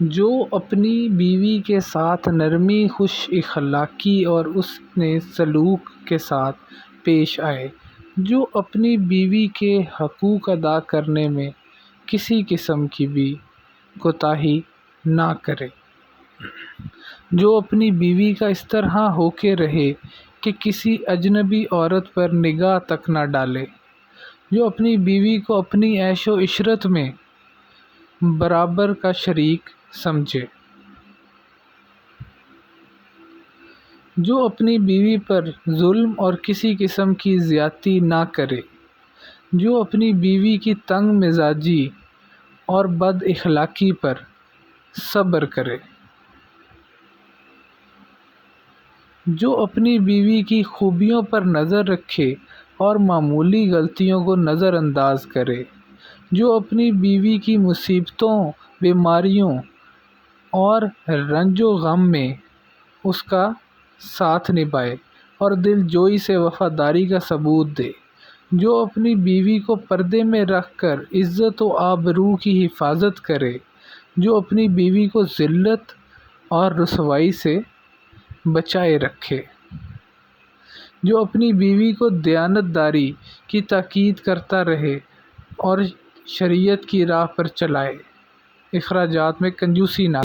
جو اپنی بیوی کے ساتھ نرمی، خوش اخلاقی اور حسن سلوک کے ساتھ پیش آئے، جو اپنی بیوی کے حقوق ادا کرنے میں کسی قسم کی بھی کوتاہی نہ کرے، جو اپنی بیوی کا اس طرح ہو کے رہے کہ کسی اجنبی عورت پر نگاہ تک نہ ڈالے، جو اپنی بیوی کو اپنی عیش و عشرت میں برابر کا شریک سمجھے، جو اپنی بیوی پر ظلم اور کسی قسم کی زیادتی نہ کرے، جو اپنی بیوی کی تنگ مزاجی اور بد اخلاقی پر صبر کرے، جو اپنی بیوی کی خوبیوں پر نظر رکھے اور معمولی غلطیوں کو نظر انداز کرے، جو اپنی بیوی کی مصیبتوں، بیماریوں اور رنج و غم میں اس کا ساتھ نبھائے اور دل جوئی سے وفاداری کا ثبوت دے، جو اپنی بیوی کو پردے میں رکھ کر عزت و آبرو کی حفاظت کرے، جو اپنی بیوی کو ذلت اور رسوائی سے بچائے رکھے، جو اپنی بیوی کو دیانت داری کی تاکید کرتا رہے اور شریعت کی راہ پر چلائے، اخراجات میں کنجوسی نہ